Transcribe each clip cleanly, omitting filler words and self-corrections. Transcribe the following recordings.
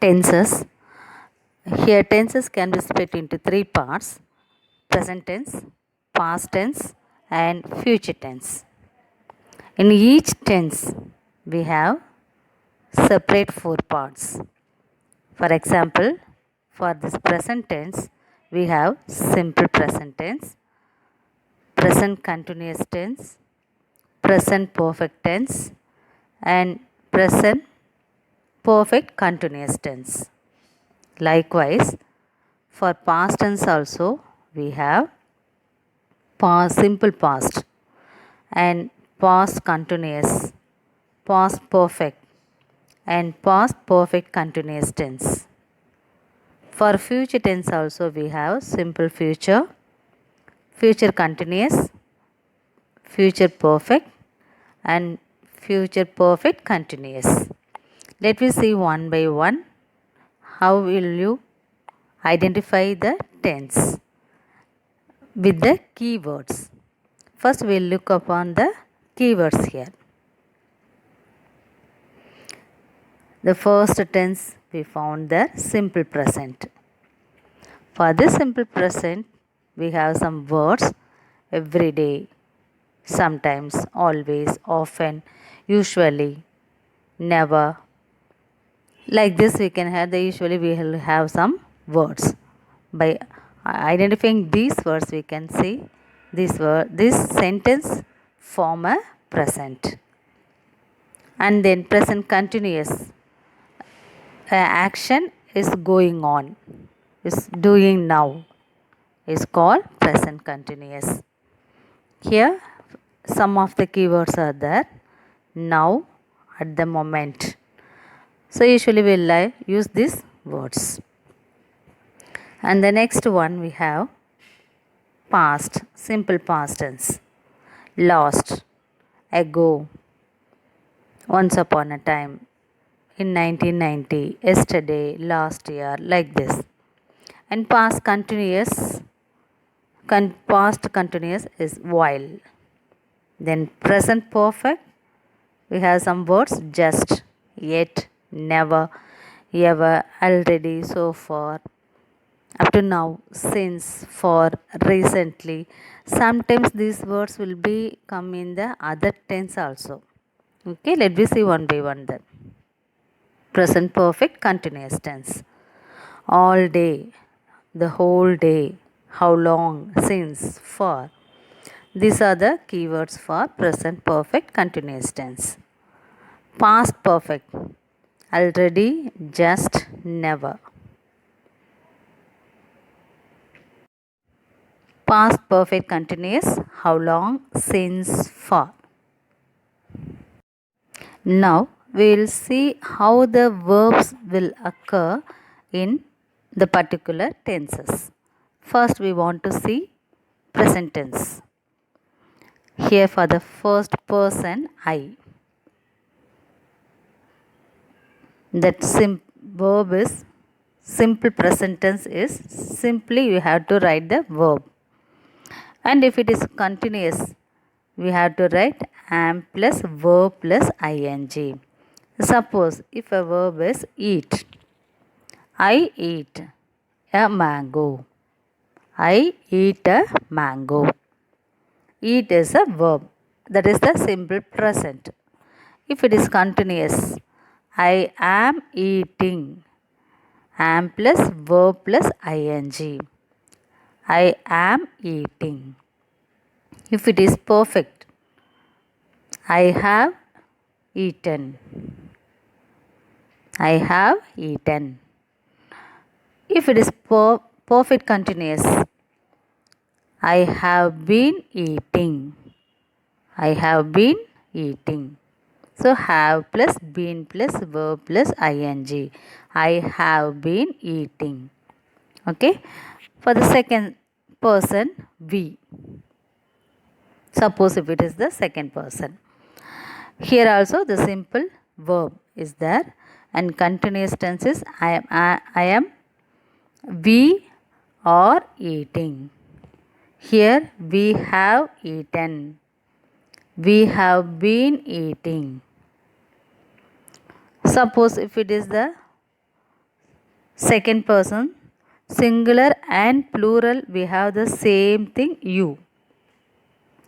Tenses. Here tenses can be split into three parts: present tense, past tense, and future tense. In each tense we have separate four parts. For example, for this present tense we have simple present tense, present continuous tense, present perfect tense, and present perfect continuous tense. Likewise, for past tense also we have past, simple past, and past continuous, past perfect, and past perfect continuous tense. For future tense also we have simple future, future continuous, future perfect, and future perfect continuous. Let me see one by one how will you identify the tense with the keywords. First we'll look upon the keywords here. The first tense we found the simple present. For this simple present we have some words: every day, sometimes, always, often, usually, never. Like this we can have the usually we will have some words. By identifying these words we can see this sentence form a present. And then present continuous, action is going on, is doing now, is called present continuous. Here some of the keywords are there: now, at the moment. So usually we'll use these words. And the next one we have past, simple past tense: lost, ago, once upon a time, in 1990, yesterday, last year, like this. And past continuous, past continuous is while. Then present perfect, we have some words: just, yet, never, ever, already, so far, up to now, since, for, recently. Sometimes these words will be come in the other tense also. Okay, let me see one by one then. Present perfect continuous tense: all day, the whole day, how long, since, for. These are the keywords for present perfect continuous tense. Past perfect: already, just, never. Past perfect continuous: how long, since, for. Now we will see how the verbs will occur in the particular tenses. First we want to see present tense. Here for the first person, I. That verb is simple present tense is simply you have to write the verb. And if it is continuous, we have to write am plus verb plus ing. Suppose if a verb is eat, I eat a mango. I eat a mango. Eat is a verb, that is the simple present. If it is continuous, I am eating, am plus verb plus ing. I am eating. If it is perfect, I have eaten. I have eaten. If it is perfect continuous, I have been eating. I have been eating. So have plus been plus verb plus ing. I have been eating. Okay. For the second person, we. Suppose if it is the second person. Here also the simple verb is there, and continuous tense is I am, we are eating. Here we have eaten. We have been eating. Suppose if it is the Second person singular and plural, we have the same thing, you.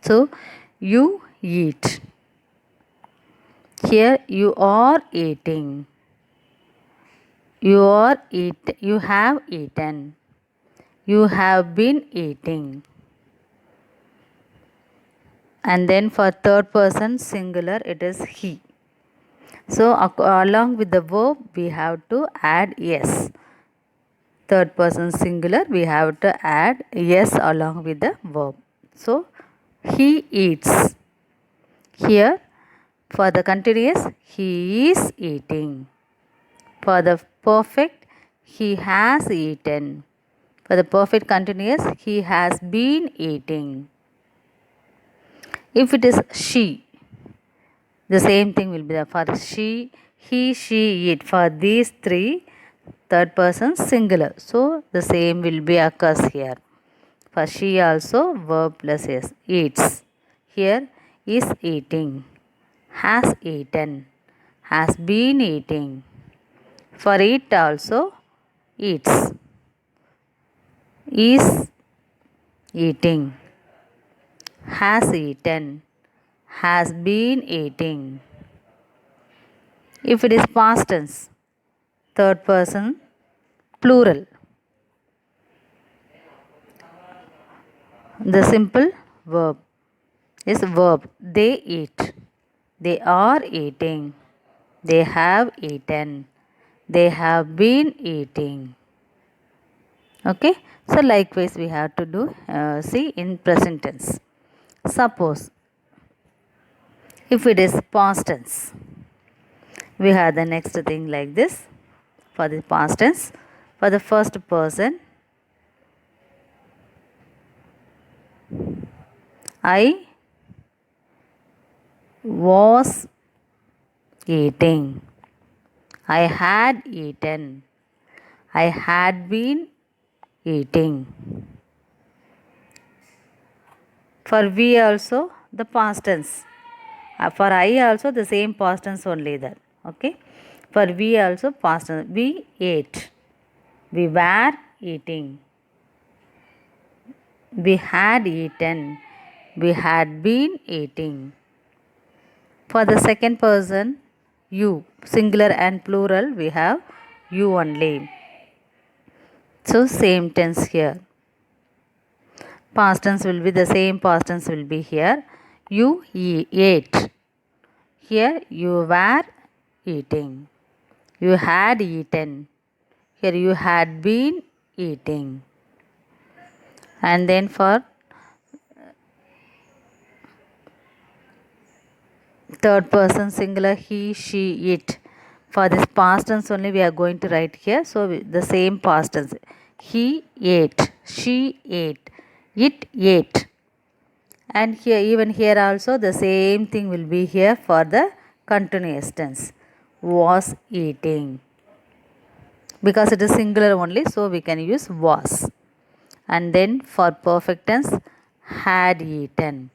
So you eat. Here you are eating. You are you have eaten. You have been eating. And then for third person singular, it is he. So along with the verb we have to add yes. Third person singular, we have to add yes along with the verb. So he eats. Here for the continuous, he is eating. For the perfect, he has eaten. For the perfect continuous, he has been eating. If it is she, the same thing will be there. For she, he, she, it. For these three, third person singular. So the same will be occurs here. For she also verb plus yes. Eats. Here is eating. Has eaten. Has been eating. For it also eats. Is eating. Has eaten. Has been eating. If it is past tense, third person plural, the simple verb is verb. They eat. They are eating. They have eaten. They have been eating. Okay. So likewise we have to do see in present tense. Suppose if it is past tense, we have the next thing like this. For the past tense, for the first person, I was eating. I had eaten. I had been eating. For we also the past tense. For I also the same past tense only there. Okay. For we also past tense. We ate. We were eating. We had eaten. We had been eating. For the second person, you, singular and plural, we have you only. So same tense here. Past tense will be the same past tense will be here. You ate. Here you were eating. You had eaten. Here you had been eating. And then for third person singular, he, she, it. For this past tense only we are going to write here. So the same past tense. He ate. She ate. It ate. And here even here also the same thing will be here for the continuous tense. Was eating. Because it is singular only, so we can use was. And then for perfect tense, had eaten.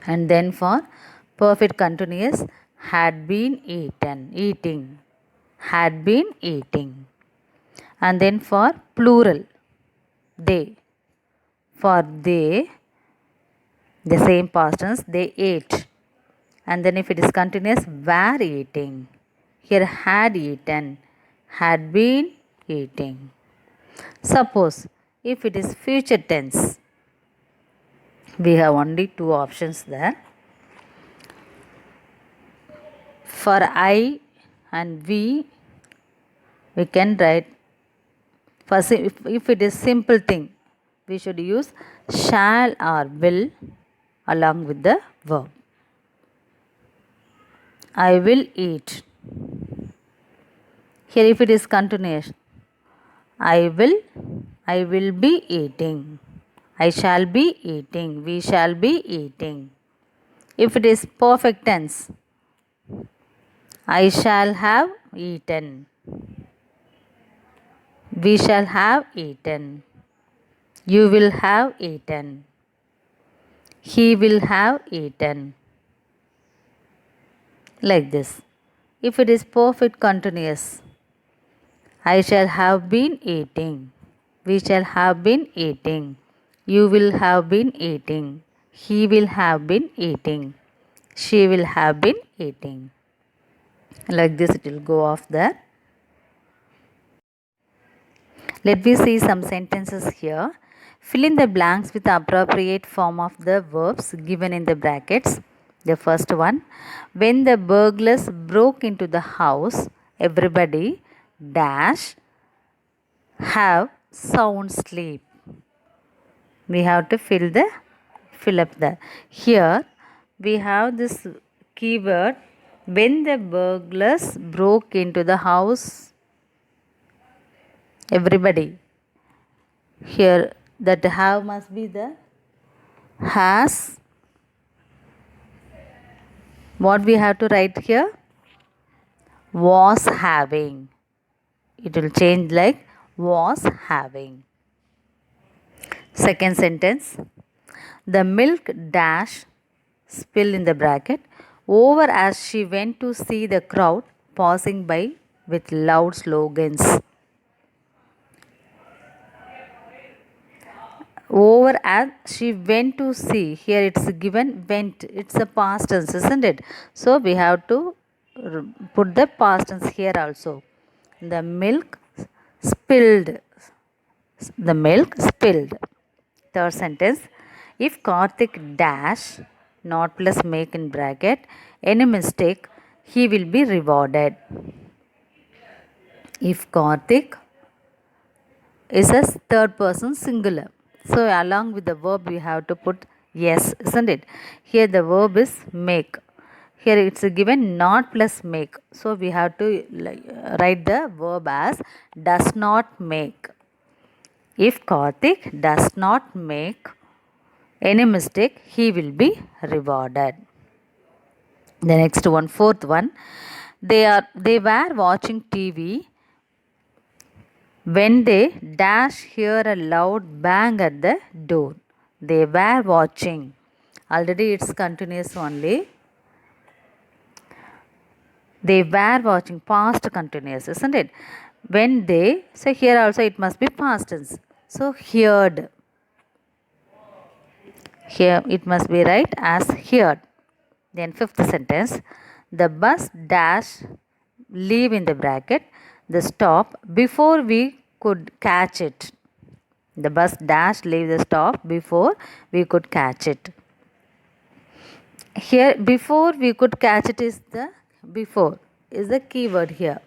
And then for perfect continuous, had been eaten, eating, had been eating. And then for plural, they. For they, the same past tense, they ate. And then if it is continuous, were eating. Here had eaten, had been eating. Suppose if it is future tense, we have only two options there. For I and we can write. For if it is simple thing, we should use shall or will along with the verb. I will eat. Here if it is continuous, I will be eating. I shall be eating. We shall be eating. If it is perfect tense, I shall have eaten. We shall have eaten. You will have eaten. He will have eaten. Like this. If it is perfect continuous, I shall have been eating. We shall have been eating. You will have been eating. He will have been eating. She will have been eating. Like this, it will go off there. Let me see some sentences here. Fill in the blanks with the appropriate form of the verbs given in the brackets. The first one, when the burglars broke into the house, everybody dash have sound sleep. We have to fill up the. Here we have this keyword, when the burglars broke into the house, everybody. Here that have must be the has. What we have to write here? Was having. It will change like was having. Second sentence. The milk dash spill in the bracket over as she went to see the crowd passing by with loud slogans. Over as she went to see. Here it's given went. It's a past tense, isn't it? So we have to put the past tense here also. The milk spilled. The milk spilled. Third sentence. If Karthik dash, not plus make in bracket, any mistake, he will be rewarded. If Karthik is a third person singular. So along with the verb we have to put yes, isn't it? Here the verb is make. Here it's given not plus make. So we have to write the verb as does not make. If Karthik does not make any mistake, he will be rewarded. The next one, fourth one, they were watching TV when they dash hear a loud bang at the door. They were watching. Already it's continuous only. They were watching, past continuous, isn't it? When they, so here also it must be past tense. So heard. Here it must be right as heard. Then fifth sentence, the bus dash leave in the bracket the stop before we could catch it. The bus dash leave the stop before we could catch it. Here before we could catch it is the before is the keyword here.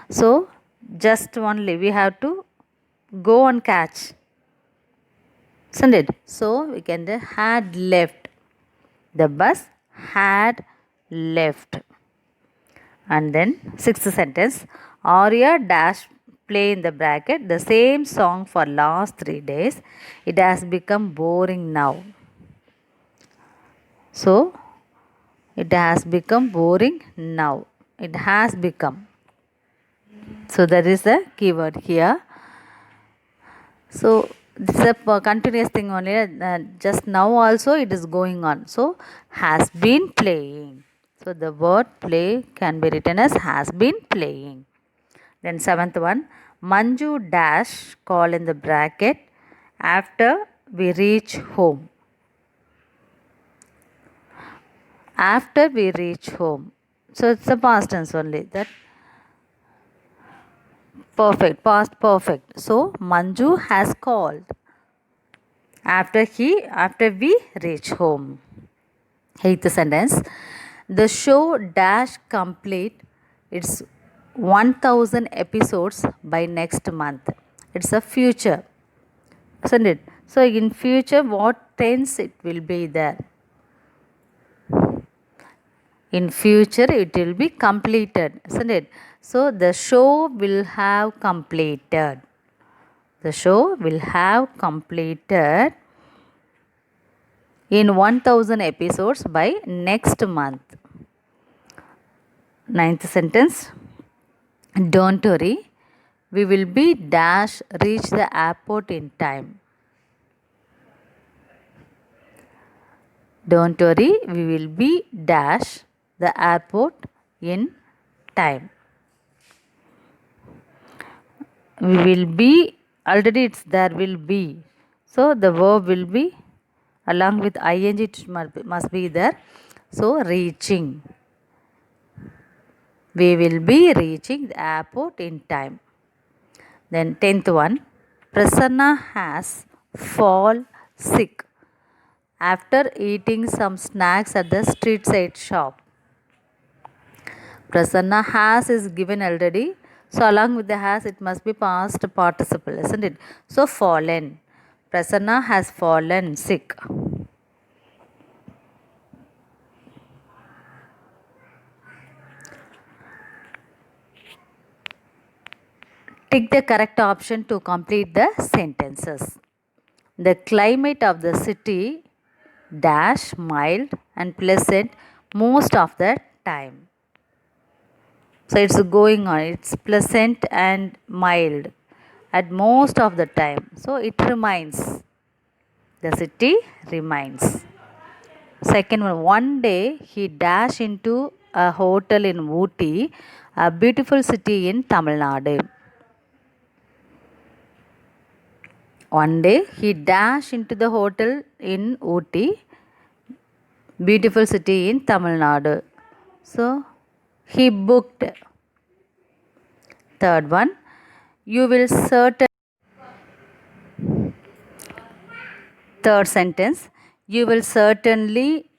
So just only we have to go and catch. Isn't it? So we can say had left. The bus had left. And then sixth sentence, Arya dash play in the bracket the same song for last 3 days. It has become boring now. So it has become boring now. It has become. So that is the keyword here. So this is a continuous thing only. Just now also it is going on. So has been playing. So the word play can be written as has been playing. Then seventh one, Manju dash call in the bracket after we reach home. After we reach home. So it's a past tense only. That perfect, past perfect. So Manju has called after we reach home. Eighth sentence, the show dash complete its 1000 episodes by next month. It's a future, isn't it? So in future, what tense it will be there? In future, it will be completed, isn't it? So the show will have completed. The show will have completed in 1000 episodes by next month. Ninth sentence, don't worry, we will be dash reach the airport in time. Don't worry, we will be dash the airport in time. we will be, already it's there will be, so the verb will be along with ing, it must be there. So reaching, we will be reaching the airport in time. Then 10th one, Prasanna has fall sick after eating some snacks at the street side shop. Prasanna has is given already, so along with the has it must be past participle, isn't it? So fallen, Prasanna has fallen sick. Tick the correct option to complete the sentences. The climate of the city dash mild and pleasant most of the time. So it's going on, it's pleasant and mild at most of the time. So it remains, the city remains. Second one day he dashed into a hotel in Ooty, a beautiful city in Tamil Nadu. One day he dashed into the hotel in Ooty, beautiful city in Tamil Nadu. So he booked. Third one, you will certain. Third sentence, you will certainly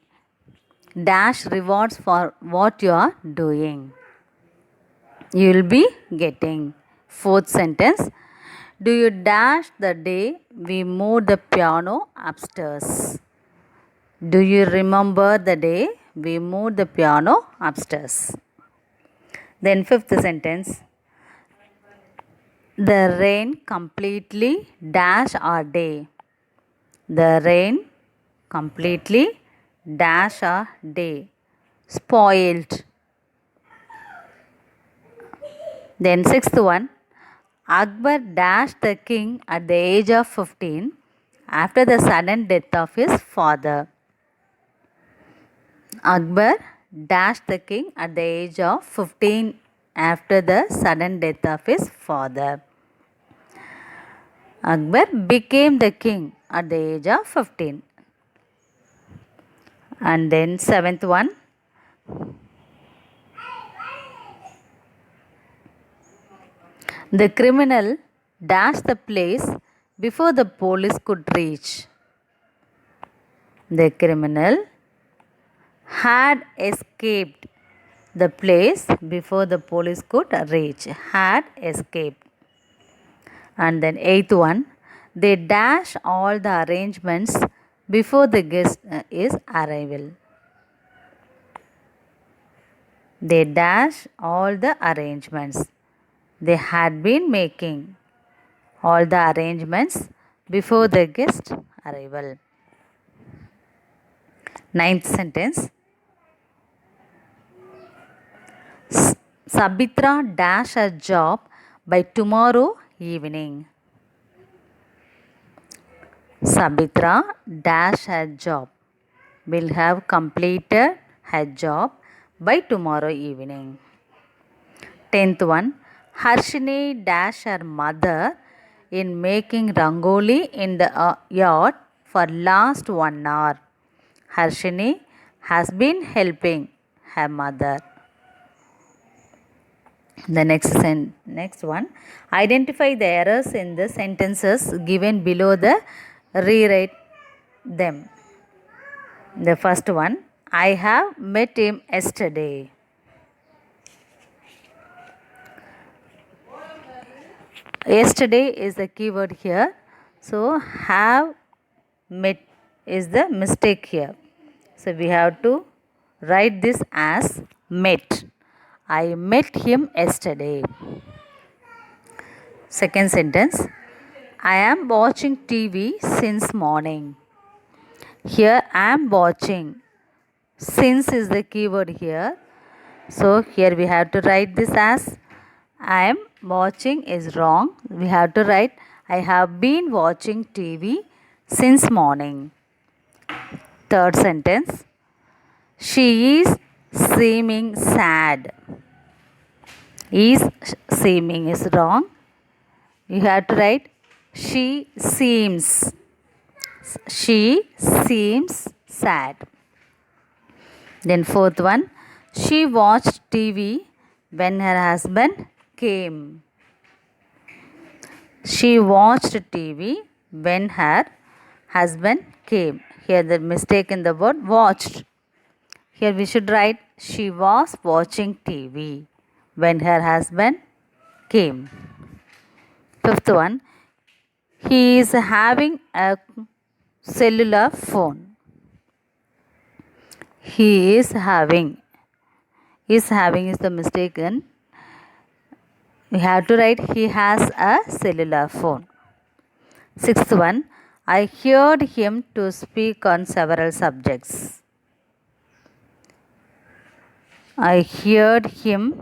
dash rewards for what you are doing. You will be getting. Fourth sentence, do you dash the day we moved the piano upstairs? Do you remember the day we moved the piano upstairs? Then fifth sentence, the rain completely dash our day. The rain completely dash our day. Spoiled. Then sixth one, Akbar dashed the king at the age of 15 after the sudden death of his father. Akbar dashed the king at the age of 15 after the sudden death of his father. Akbar became the king at the age of 15. And then seventh one, the criminal dashed the place before the police could reach. The criminal had escaped the place before the police could reach. Had escaped. And then eighth one, they dash all the arrangements before the guest is arrival. They dash all the arrangements. They had been making all the arrangements before the guest arrival. Ninth sentence, Sabitra dash a job by tomorrow evening. Sabitra dash her job, will have completed her job by tomorrow evening. 10th one, Harshini dash her mother in making rangoli in the yard for last 1 hour. Harshini has been helping her mother. The next one, identify the errors in the sentences given below the rewrite them. The first one, I have met him yesterday. Yesterday is the keyword here. So have met is the mistake here. So we have to write this as met. I met him yesterday. Second sentence, I am watching TV since morning. Here I am watching. Since is the keyword here. So here we have to write this as I am watching is wrong. We have to write I have been watching TV since morning. Third sentence, she is seeming sad. Is seeming is wrong. you have to write she seems. She seems sad. Then fourth one, she watched TV when her husband came. She watched TV when her husband came. Here the mistake in the word watched. Here we should write she was watching TV when her husband came. Fifth one, he is having a cellular phone. He is having. Is having is the mistake in. We have to write he has a cellular phone. Sixth one, I heard him to speak on several subjects. I heard him.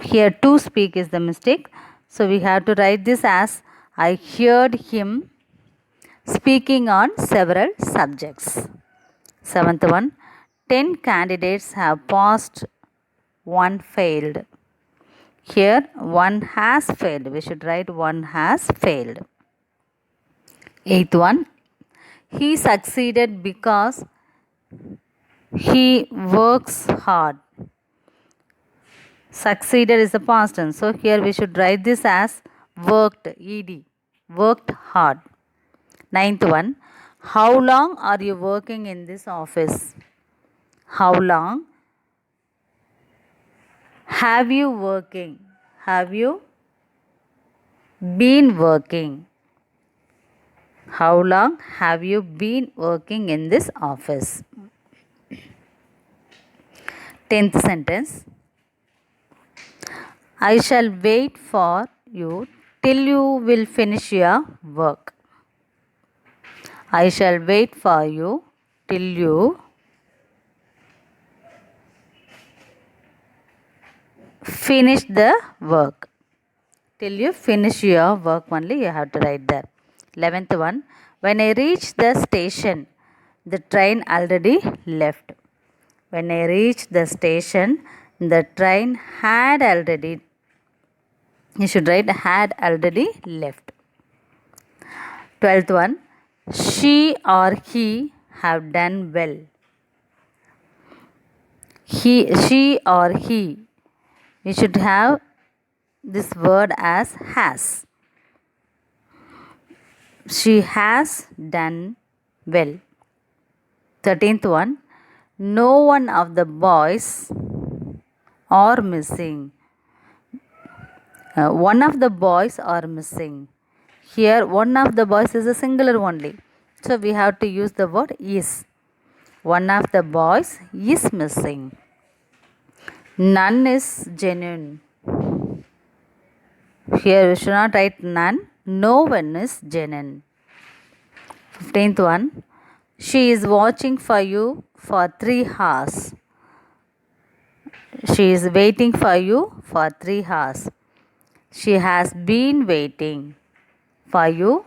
Here to speak is the mistake. So we have to write this as I heard him speaking on several subjects. Seventh one, 10 candidates have passed, one failed. Here one has failed. We should write one has failed. Eighth one, he succeeded because he works hard. Succeeded is the past tense. So here we should write this as worked, ed, worked hard. Ninth one, how long are you working in this office? How long have you working? Have you been working? How long have you been working in this office? 10th sentence, I shall wait for you till you will finish your work. I shall wait for you till you finish the work. Till you finish your work only you have to write there. 11th one, when I reached the station, the train already left. When I reached the station, the train had already, you should write had already left. 12th one, she or he have done well. She or he, we should have this word as has. She has done well. 13th one, no one of the boys are missing. One of the boys are missing. Here one of the boys is a singular only. So we have to use the word is. One of the boys is missing. None is genuine. Here we should not write none. No one is genuine. 15th one, she is watching for you for 3 hours. She is waiting for you for 3 hours. She has been waiting for you